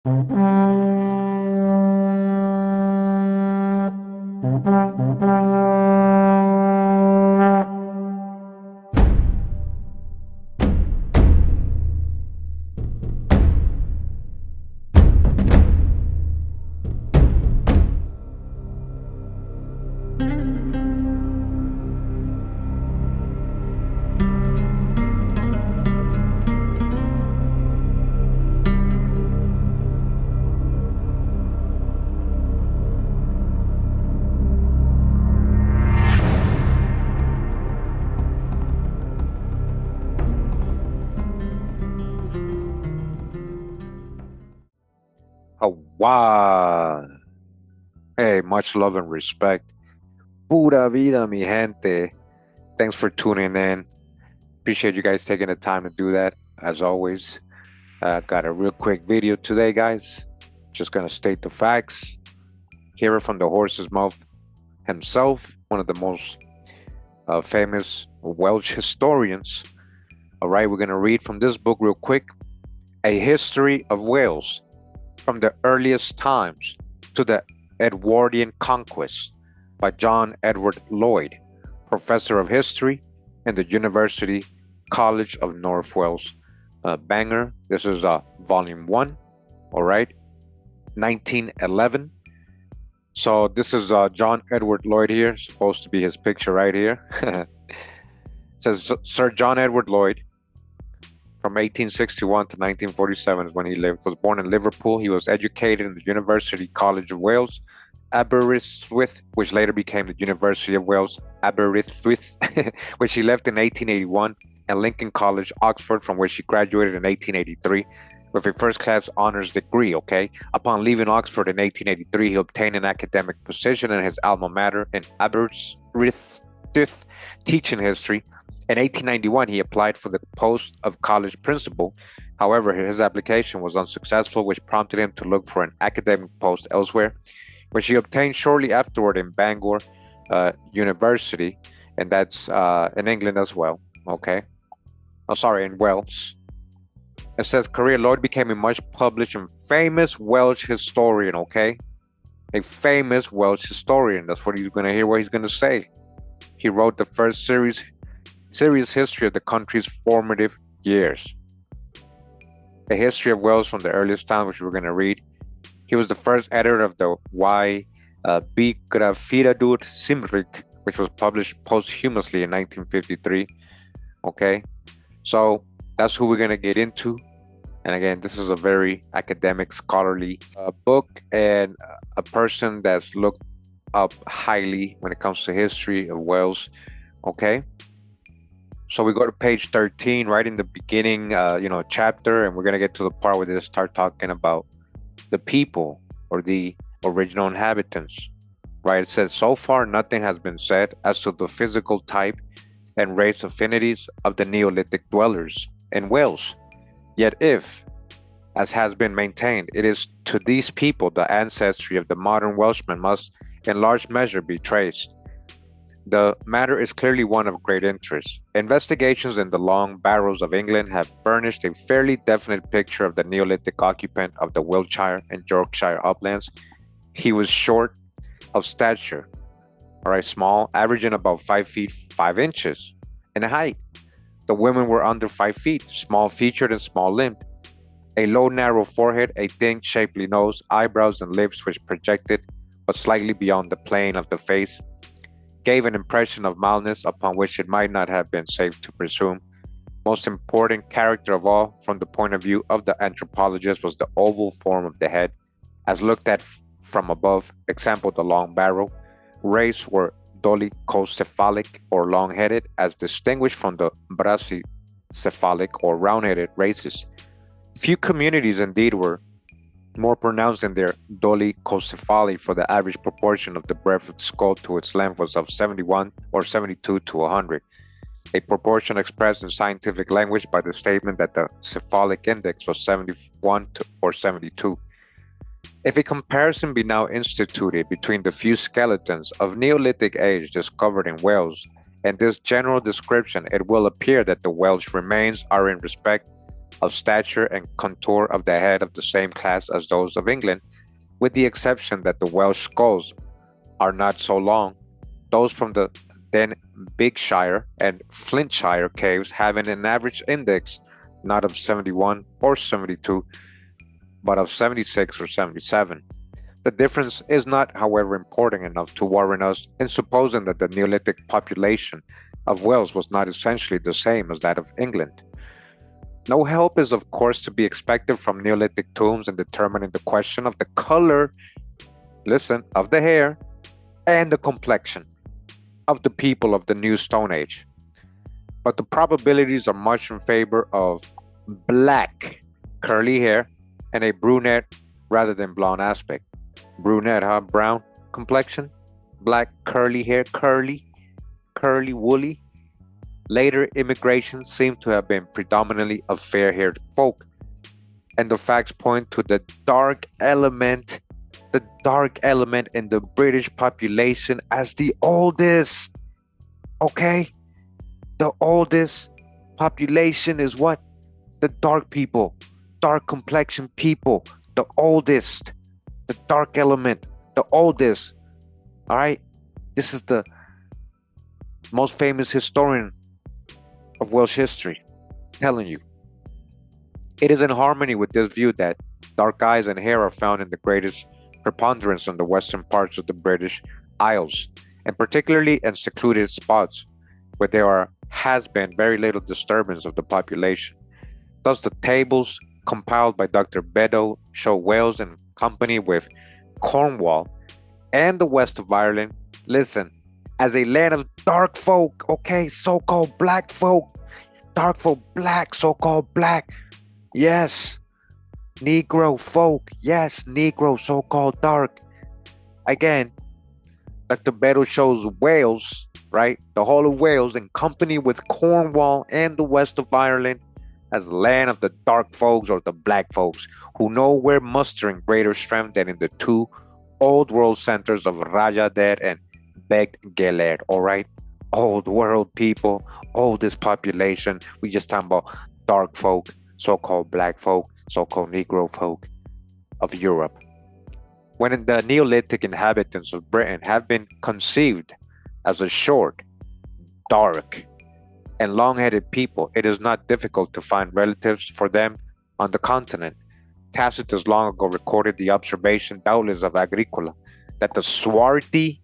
Wow. Hey, much love and respect. Pura vida, mi gente. Thanks for tuning in. Appreciate you guys taking the time to do that, as always. Got a real quick video today, guys. Just gonna state the facts. Hear it from the horse's mouth himself, one of the most famous Welsh historians. All right, we're gonna read from this book real quick. A History of Wales, from the earliest times to the Edwardian conquest, by John Edward Lloyd, professor of history in the University College of North Wales. Banger. This is volume 1. All right, 1911. So this is John Edward Lloyd here. Supposed to be his picture right here. It says Sir John Edward Lloyd, from 1861 to 1947 is when he lived. Was born in Liverpool. He was educated in the University College of Wales, Aberystwyth, which later became the University of Wales, Aberystwyth, which he left in 1881, and Lincoln College, Oxford, from which he graduated in 1883 with a first-class honors degree, okay? Upon leaving Oxford in 1883, he obtained an academic position in his alma mater in Aberystwyth, teaching history. In 1891, he applied for the post of college principal. However, his application was unsuccessful, which prompted him to look for an academic post elsewhere, which he obtained shortly afterward in Bangor University, and that's in England as well, okay? Oh, sorry, in Wales. It says, career, Lloyd became a much published and famous Welsh historian, okay? A famous Welsh historian. That's what he's going to hear, what he's going to say. He wrote the first serious history of the country's formative years. A history of Wales from the earliest times, which we're going to read. He was the first editor of the Y. Byggraffiadur Cymric, which was published posthumously in 1953. Okay, so that's who we're going to get into. And again, this is a very academic, scholarly book, and a person that's looked up highly when it comes to history of Wales. Okay. So we go to page 13, right in the beginning, chapter, and we're going to get to the part where they start talking about the people, or the original inhabitants, right? It says, so far, nothing has been said as to the physical type and race affinities of the Neolithic dwellers in Wales. Yet if, as has been maintained, it is to these people the ancestry of the modern Welshman must in large measure be traced, the matter is clearly one of great interest. Investigations in the Long Barrows of England have furnished a fairly definite picture of the Neolithic occupant of the Wiltshire and Yorkshire uplands. He was short of stature, all right, small, averaging about 5 feet 5 inches in height. The women were under 5 feet, small-featured and small-limbed. A low, narrow forehead, a thin, shapely nose, eyebrows and lips which projected but slightly beyond the plane of the face, gave an impression of mildness upon which it might not have been safe to presume. Most important character of all, from the point of view of the anthropologist, was the oval form of the head, as looked at from above. Example, the long barrow. Race were dolichocephalic or long-headed, as distinguished from the brachycephalic or round-headed races. Few communities, indeed, were more pronounced in their dolichocephaly, for the average proportion of the breadth of the skull to its length was of 71 or 72 to 100, a proportion expressed in scientific language by the statement that the cephalic index was 71 or 72. If a comparison be now instituted between the few skeletons of Neolithic age discovered in Wales and this general description, it will appear that the Welsh remains are in respect of stature and contour of the head of the same class as those of England, with the exception that the Welsh skulls are not so long. Those from the then Bigshire and Flintshire caves having an average index not of 71 or 72, but of 76 or 77. The difference is not, however, important enough to warrant us in supposing that the Neolithic population of Wales was not essentially the same as that of England. No help is, of course, to be expected from Neolithic tombs in determining the question of the color, listen, of the hair and the complexion of the people of the New Stone Age. But the probabilities are much in favor of black curly hair and a brunette rather than blonde aspect. Brunette, huh? Brown complexion, black curly hair, curly, woolly. Later immigration seemed to have been predominantly of fair-haired folk, and the facts point to the dark element in the British population as the oldest. Okay? The oldest population is what? The dark people, dark complexion people, the oldest, the dark element, the oldest. All right? This is the most famous historian of Welsh history telling you. It is in harmony with this view that dark eyes and hair are found in the greatest preponderance in the western parts of the British Isles, and particularly in secluded spots where there has been very little disturbance of the population. Thus, the tables compiled by Dr. Beddoe show Wales in company with Cornwall and the west of Ireland, listen, as a land of dark folk, okay, so-called black folk, dark folk, black, so-called black, yes, Negro folk, yes, Negro, so-called dark. Again, Dr. Beddoe shows Wales, right, the whole of Wales in company with Cornwall and the west of Ireland as the land of the dark folks or the black folks who nowhere mustering greater strength than in the two old world centers of Rajader and Beg Geler, all right? Old world people, oldest population. We just talking about dark folk, so-called black folk, so-called Negro folk of Europe. When the Neolithic inhabitants of Britain have been conceived as a short, dark, and long-headed people, it is not difficult to find relatives for them on the continent. Tacitus long ago recorded the observation, doubtless of Agricola, that the Swarthy,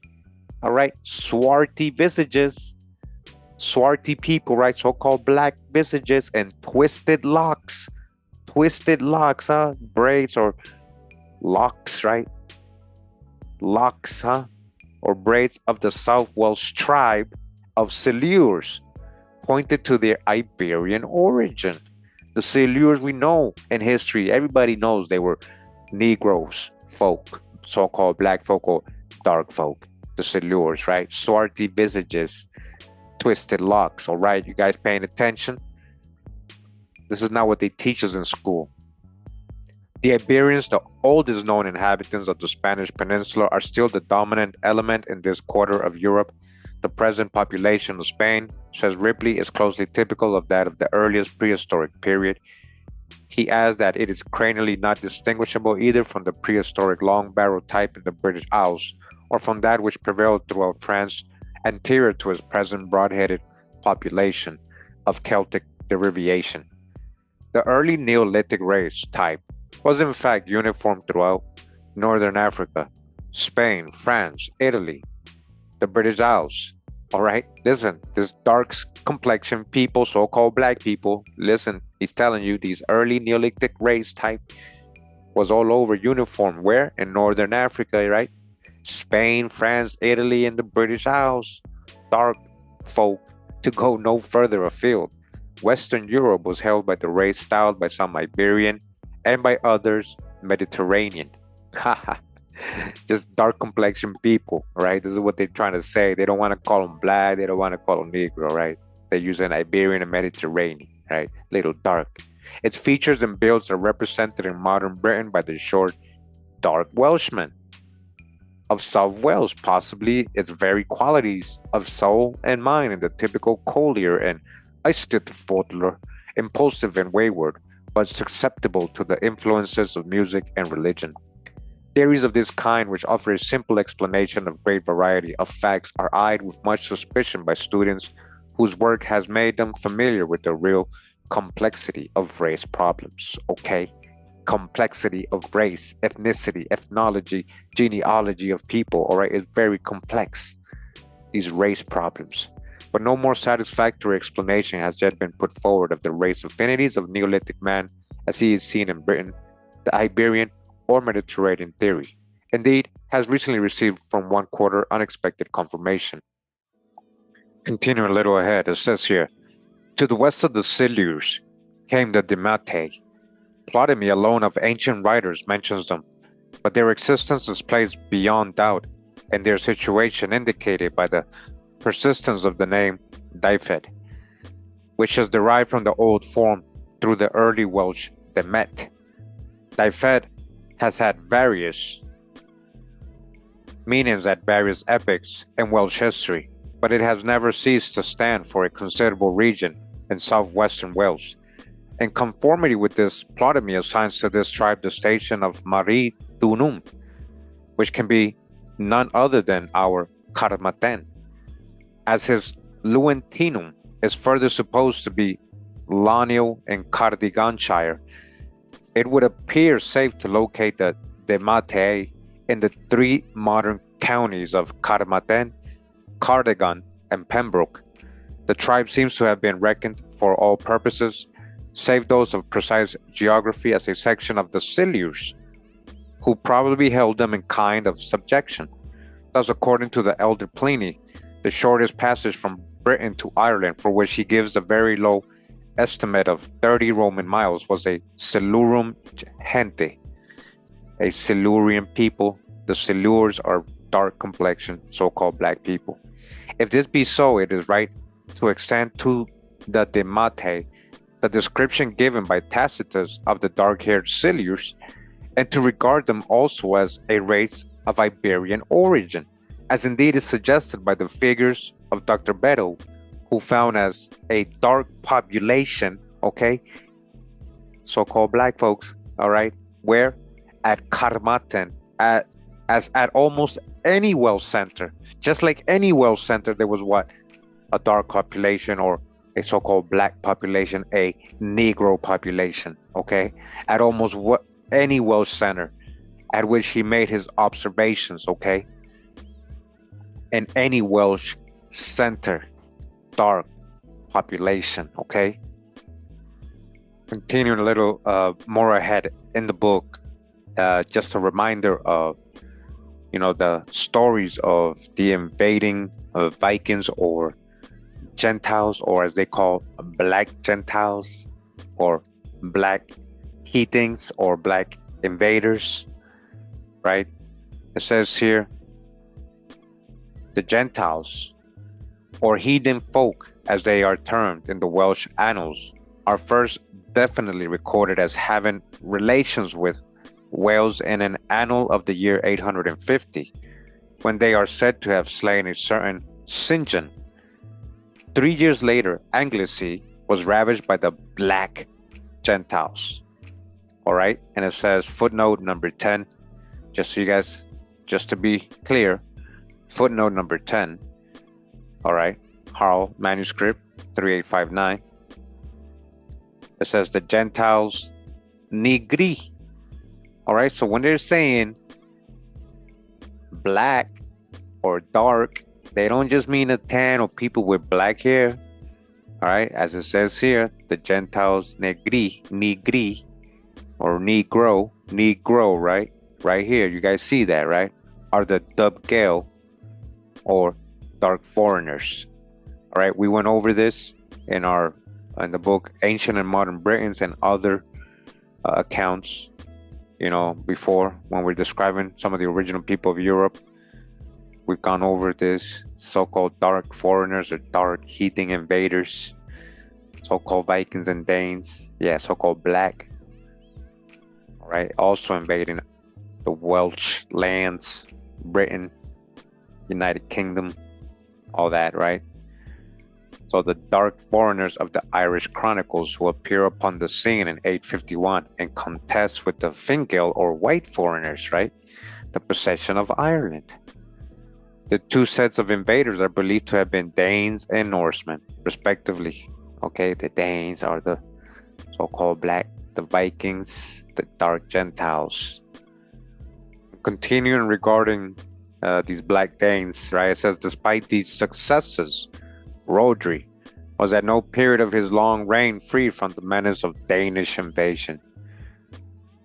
all right, Swarthy visages, Swarthy people, right, so-called black visages and twisted locks, huh, braids or locks, right, locks, huh, or braids of the South Welsh tribe of Silures, pointed to their Iberian origin. The Silures we know in history, everybody knows they were Negroes, folk, so-called black folk or dark folk. The Silures, right? Swarthy visages, twisted locks, all right? You guys paying attention? This is not what they teach us in school. The Iberians, the oldest known inhabitants of the Spanish Peninsula, are still the dominant element in this quarter of Europe. The present population of Spain, says Ripley, is closely typical of that of the earliest prehistoric period. He adds that it is cranially not distinguishable either from the prehistoric long barrow type in the British Isles or from that which prevailed throughout France anterior to its present broad-headed population of Celtic derivation. The early Neolithic race type was in fact uniform throughout northern Africa, Spain, France, Italy, the British Isles. All right, listen, this dark complexion people, so-called black people, listen, he's telling you these early Neolithic race type was all over uniform. Where? In northern Africa, right? Spain, France, Italy, and the British Isles. Dark folk to go no further afield. Western Europe was held by the race styled by some Iberian and by others Mediterranean. Haha. Just dark complexion people, right? This is what they're trying to say. They don't want to call them black. They don't want to call them Negro, right? They use an Iberian and Mediterranean, right? Little dark. Its features and builds are represented in modern Britain by the short, dark Welshman of South Wales, possibly its very qualities of soul and mind in the typical collier and eisteddfodler, impulsive and wayward, but susceptible to the influences of music and religion. Theories of this kind, which offer a simple explanation of great variety of facts, are eyed with much suspicion by students whose work has made them familiar with the real complexity of race problems. Okay? Complexity of race, ethnicity, ethnology, genealogy of people, all right, is very complex, these race problems. But no more satisfactory explanation has yet been put forward of the race affinities of Neolithic man as he is seen in Britain, the Iberian, or Mediterranean theory. Indeed, has recently received from one quarter unexpected confirmation. Continuing a little ahead, it says here, to the west of the Silures came the Dematae. Ptolemy alone of ancient writers mentions them, but their existence is placed beyond doubt, and their situation indicated by the persistence of the name Dyfed, which is derived from the old form through the early Welsh Demet. Dyfed has had various meanings at various epochs in Welsh history, but it has never ceased to stand for a considerable region in southwestern Wales. In conformity with this, Ptolemy assigns to this tribe the station of Mari Dunum, which can be none other than our Carmarthen, as his Luentinum is further supposed to be Loniel in Cardiganshire. It would appear safe to locate the Dematae in the three modern counties of Carmarthen, Cardigan, and Pembroke. The tribe seems to have been reckoned for all purposes, save those of precise geography, as a section of the Silures, who probably held them in kind of subjection. Thus, according to the elder Pliny, the shortest passage from Britain to Ireland, for which he gives a very low estimate of 30 Roman miles, was a Silurum gente, a Silurian people. The Silures are dark complexioned, so-called black people. If this be so, it is right to extend to the Dematae the description given by Tacitus of the dark-haired Silures, and to regard them also as a race of Iberian origin, as indeed is suggested by the figures of Dr. Beddoe, who found as a dark population, okay, so-called black folks, all right, where at Carmarthen, as at almost any Welsh center, just like any Welsh center, there was what? A dark population, or a so-called black population, a Negro population, okay? At almost any Welsh center at which he made his observations, okay? In any Welsh center, dark population, okay? Continuing a little more ahead in the book, just a reminder of, the stories of the invading Vikings or Gentiles, or as they call black Gentiles, or black heathens, or black invaders, right? It says here, the Gentiles, or heathen folk as they are termed in the Welsh annals, are first definitely recorded as having relations with Wales in an annal of the year 850, when they are said to have slain a certain St. John. 3 years later, Anglesey was ravaged by the Black Gentiles. All right, and it says footnote number 10, just so you guys, just to be clear, footnote number 10, all right, Harl manuscript 3859. It says the Gentiles nigri. All right, so when they're saying black or dark, they don't just mean a tan or people with black hair. All right, as it says here, the Gentiles nigri, or negro, right? Right here, you guys see that, right? Are the Dubgale, or dark foreigners. All right, we went over this in the book Ancient and Modern Britons and other accounts, before, when we're describing some of the original people of Europe. We've gone over this so-called dark foreigners or dark heathen invaders, so-called Vikings and Danes, so-called black, all right, also invading the Welsh lands, Britain, United Kingdom, all that, right? So the dark foreigners of the Irish chronicles who appear upon the scene in 851 and contest with the Fingal or white foreigners, right? The possession of Ireland. The two sets of invaders are believed to have been Danes and Norsemen, respectively. Okay, the Danes are the so-called black, the Vikings, the dark Gentiles. Continuing regarding these black Danes, right? It says, despite these successes, Rhodri was at no period of his long reign free from the menace of Danish invasion.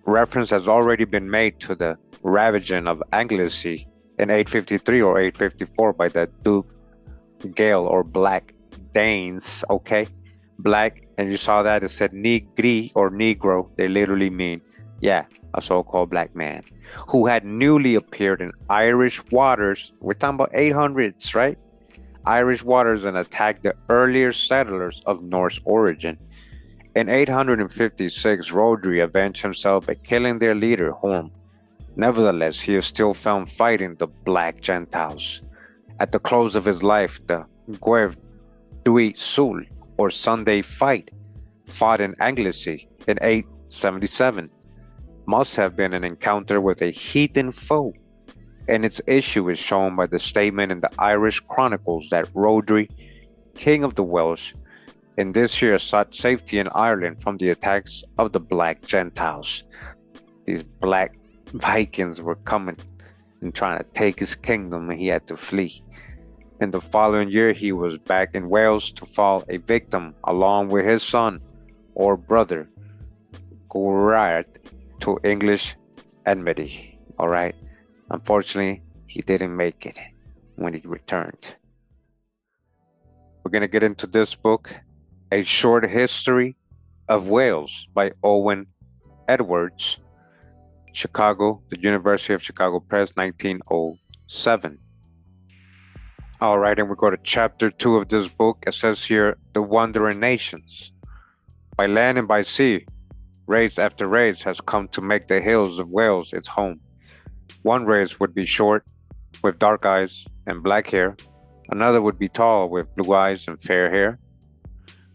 Reference has already been made to the ravaging of Anglesey in 853 or 854 by the Duke Gael or Black Danes, okay? Black, and you saw that it said Negri or Negro. They literally mean, yeah, a so-called black man who had newly appeared in Irish waters. We're talking about 800s, right? Irish waters and attacked the earlier settlers of Norse origin. In 856, Rhodri avenged himself by killing their leader, Horm. Nevertheless, he is still found fighting the Black Gentiles. At the close of his life, the Guev Dui Sul, or Sunday Fight, fought in Anglesey in 877. Must have been an encounter with a heathen foe, and its issue is shown by the statement in the Irish chronicles that Rhodri, king of the Welsh, in this year sought safety in Ireland from the attacks of the Black Gentiles. These Black Vikings were coming and trying to take his kingdom, and he had to flee. In the following year, he was back in Wales to fall a victim along with his son or brother, Gwrad, to English enmity. All right. Unfortunately, he didn't make it when he returned. We're going to get into this book, A Short History of Wales by Owen Edwards, Chicago, the University of Chicago Press, 1907. All right, and we go to chapter 2 of this book. It says here, The Wandering Nations. By land and by sea, race after race has come to make the hills of Wales its home. One race would be short, with dark eyes and black hair. Another would be tall, with blue eyes and fair hair.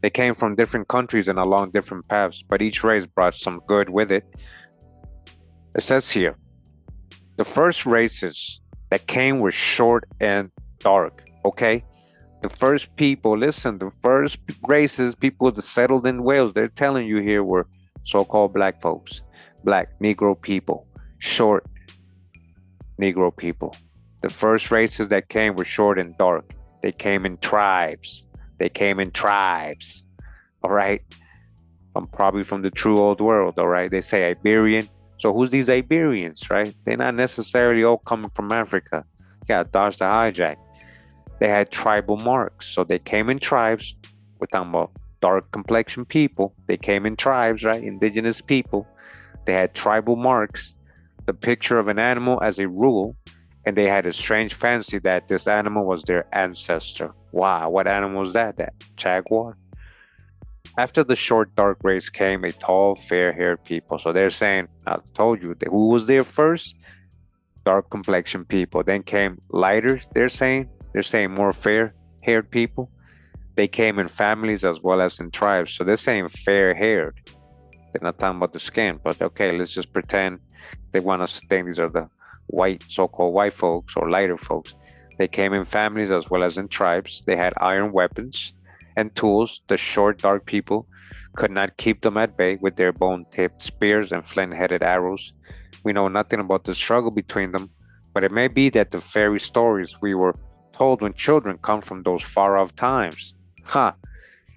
They came from different countries and along different paths, but each race brought some good with it. It says here, the first races that came were short and dark, okay? The first people, listen, the first races, people that settled in Wales, they're telling you here were so-called black folks, black Negro people, short Negro people. The first races that came were short and dark. They came in tribes. All right? Probably from the true old world, all right? They say Iberian. So who's these Iberians, right? They're not necessarily all coming from Africa. You gotta dodge the hijack. They had tribal marks. So they came in tribes. We're talking about dark complexion people. They came in tribes, right? Indigenous people. They had tribal marks. The picture of an animal as a rule. And they had a strange fancy that this animal was their ancestor. Wow, what animal was that? That jaguar? After the short dark race came a tall fair-haired people. So they're saying, I told you, who was there first? Dark complexion people. Then came lighter, they're saying more fair-haired people. They came in families as well as in tribes. So they're saying fair-haired. They're not talking about the skin, but okay, let's just pretend they want us to think these are the white, so-called white folks or lighter folks. They came in families as well as in tribes. They had iron weapons and tools. The short, dark people could not keep them at bay with their bone-tipped spears and flint-headed arrows. We know nothing about the struggle between them, but it may be that the fairy stories we were told when children come from those far-off times.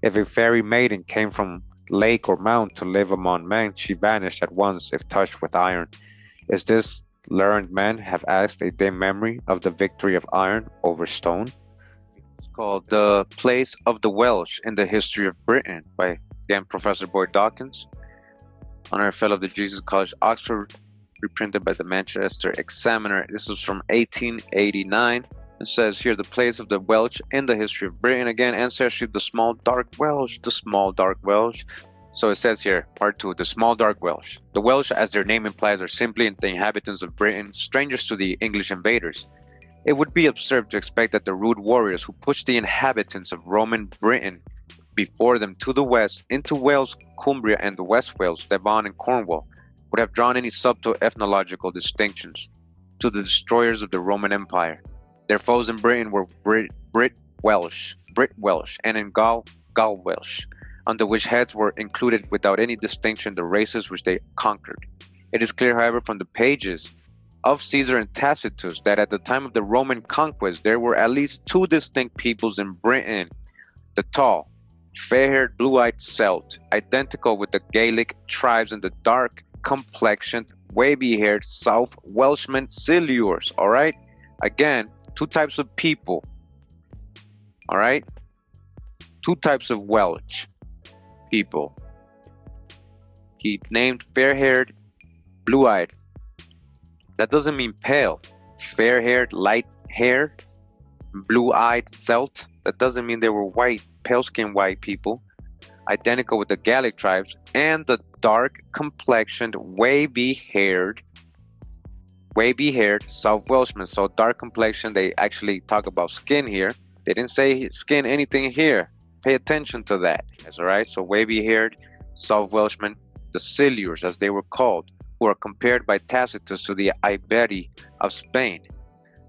If a fairy maiden came from lake or mount to live among men, she vanished at once if touched with iron. Is this learned men have asked a dim memory of the victory of iron over stone? It's called The Place of the Welsh in the History of Britain by, again, Professor Boyd Dawkins, Honorary Fellow of the Jesus College, Oxford, reprinted by the Manchester Examiner. This is from 1889. It says here, the place of the Welsh in the history of Britain. Again, ancestry of the small dark Welsh, the small dark Welsh. So it says here, part 2, the small dark Welsh. The Welsh, as their name implies, are simply the inhabitants of Britain, strangers to the English invaders. It would be absurd to expect that the rude warriors who pushed the inhabitants of Roman Britain before them to the west into Wales, Cumbria, and the West Wales, Devon, and Cornwall would have drawn any subtle ethnological distinctions to the destroyers of the Roman Empire. Their foes in Britain were Brit Welsh, and in Gaul, Gaul Welsh, under which heads were included without any distinction the races which they conquered. It is clear, however, from the pages of Caesar and Tacitus that at the time of the Roman conquest there were at least two distinct peoples in Britain: the tall, fair-haired, blue-eyed Celt, identical with the Gaelic tribes, and the dark complexioned, wavy-haired South Welshmen Silures. All right, again, two types of people. All right, two types of Welsh people. He named fair-haired, blue-eyed. That doesn't mean pale. Fair-haired, light-haired, blue-eyed Celt. That doesn't mean they were white, pale-skinned white people. Identical with the Gaelic tribes, and the dark complexioned, wavy-haired South Welshmen. So dark complexion, they actually talk about skin here. They didn't say skin anything here. Pay attention to that. That's all right. So wavy-haired South Welshmen, the Silures as they were called, who are compared by Tacitus to the Iberi of Spain.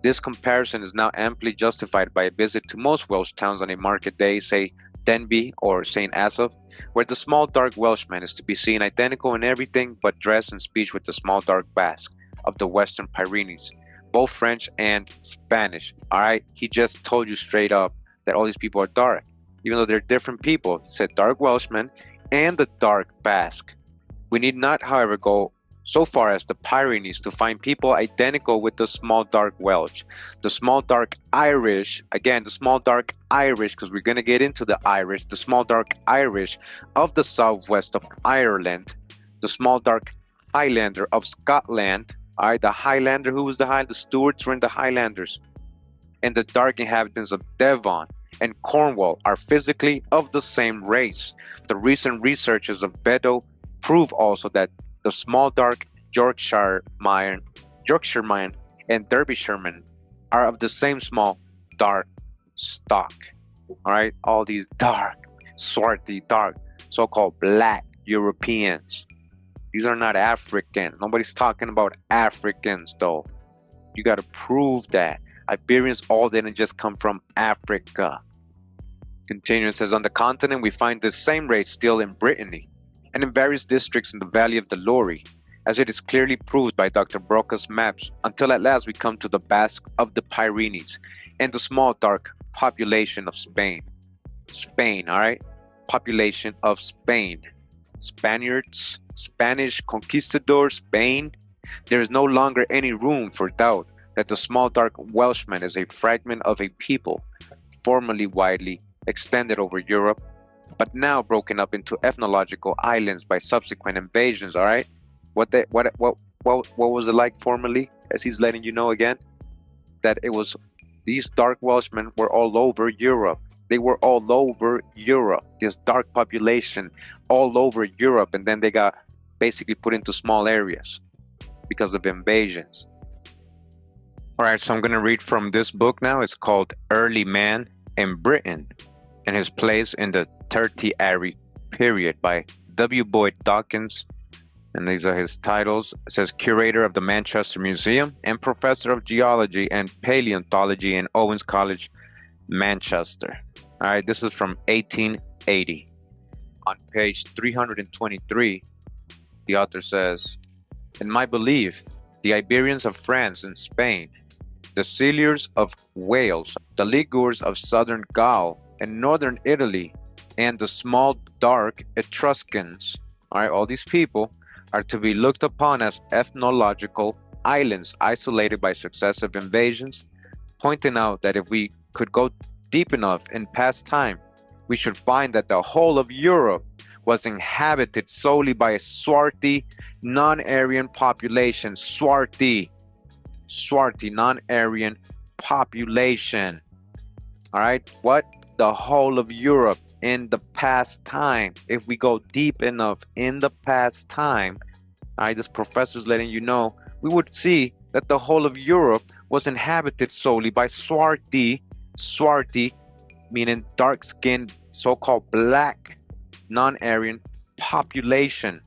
This comparison is now amply justified by a visit to most Welsh towns on a market day, say Denbigh or St. Asaph, where the small dark Welshman is to be seen identical in everything but dress and speech with the small dark Basque of the Western Pyrenees, both French and Spanish. All right, he just told you straight up that all these people are dark, even though they're different people. He said dark Welshman and the dark Basque. We need not, however, go so far as the Pyrenees to find people identical with the small dark Welsh. The small dark Irish, again, the small dark Irish, because we're going to get into the Irish, the small dark Irish of the southwest of Ireland, the small dark Highlander of Scotland, all right, the Highlander, who was the Highlander? The Stuarts were in the Highlanders, and the dark inhabitants of Devon and Cornwall are physically of the same race. The recent researches of Beddoe prove also that the small dark Yorkshireman and Derbyshireman are of the same small dark stock. All right, all these dark, swarthy, dark, so-called black Europeans. These are not African. Nobody's talking about Africans, though. You got to prove that. Iberians all didn't just come from Africa. Continuing, says, on the continent we find this same race still in Brittany and in various districts in the valley of the Loire, as it is clearly proved by Dr. Broca's maps, until at last we come to the Basque of the Pyrenees and the small dark population of Spain. Spain, all right? Population of Spain. Spaniards, Spanish conquistadors, Spain. There is no longer any room for doubt that the small dark Welshman is a fragment of a people formerly widely extended over Europe, but now broken up into ethnological islands by subsequent invasions. All right, what was it like formerly? As he's letting you know again, that it was these dark Welshmen were all over Europe. They were all over Europe. This dark population all over Europe, and then they got basically put into small areas because of invasions. All right, so I'm going to read from this book now. It's called Early Man in Britain and His Place in the Tertiary Period by W. Boyd Dawkins. And these are his titles. It says curator of the Manchester Museum and professor of geology and paleontology in Owens College, Manchester. All right, this is from 1880. On page 323, the author says, in my belief, the Iberians of France and Spain, the Silures of Wales, the Ligures of southern Gaul and northern Italy, and the small dark Etruscans, all right, all these people are to be looked upon as ethnological islands isolated by successive invasions, pointing out that if we could go deep enough in past time, we should find that the whole of Europe was inhabited solely by a swarthy, non-Aryan population. Swarthy, non-Aryan population. All right, what? The whole of Europe in the past time. If we go deep enough in the past time, all right, this professor's letting you know, we would see that the whole of Europe was inhabited solely by Swarthy, Swarthy meaning dark-skinned, so-called black, non-Aryan population.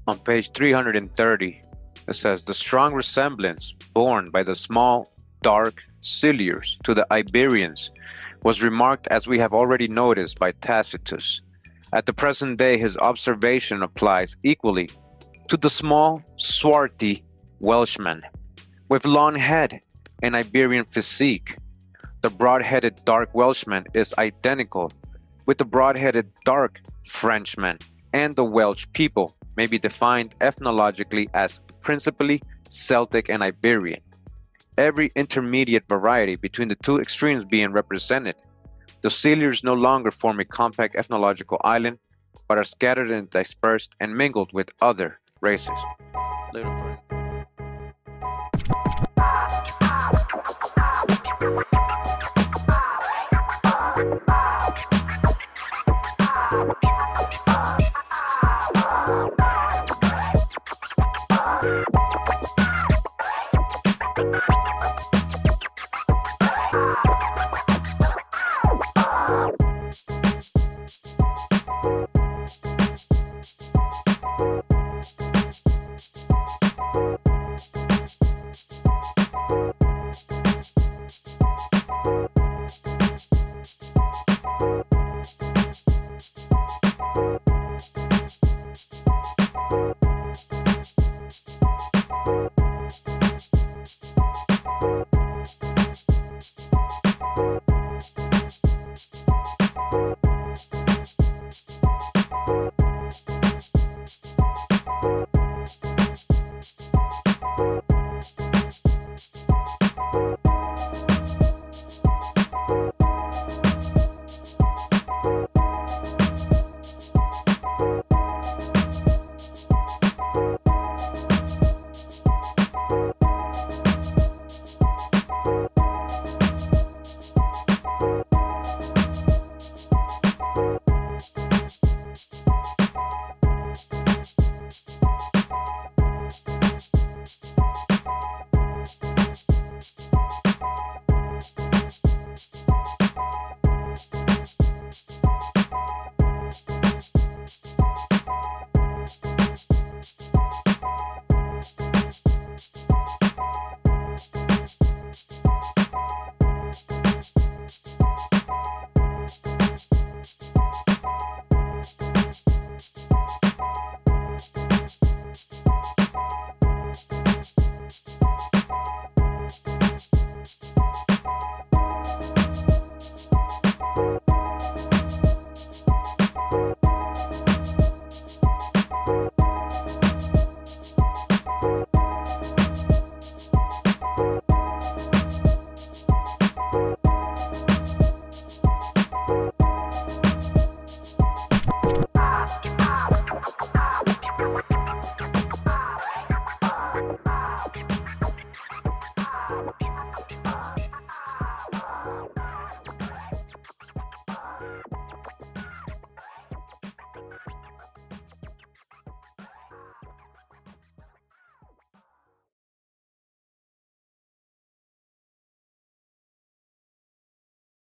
On page 330, it says, the strong resemblance borne by the small, dark Silures to the Iberians was remarked, as we have already noticed, by Tacitus. At the present day, his observation applies equally to the small, swarthy Welshman, with long head and Iberian physique. The broad-headed dark Welshman is identical with the broad-headed dark Frenchman, and the Welsh people may be defined ethnologically as principally Celtic and Iberian, every intermediate variety between the two extremes being represented. The Silures no longer form a compact ethnological island, but are scattered and dispersed and mingled with other races. Little further.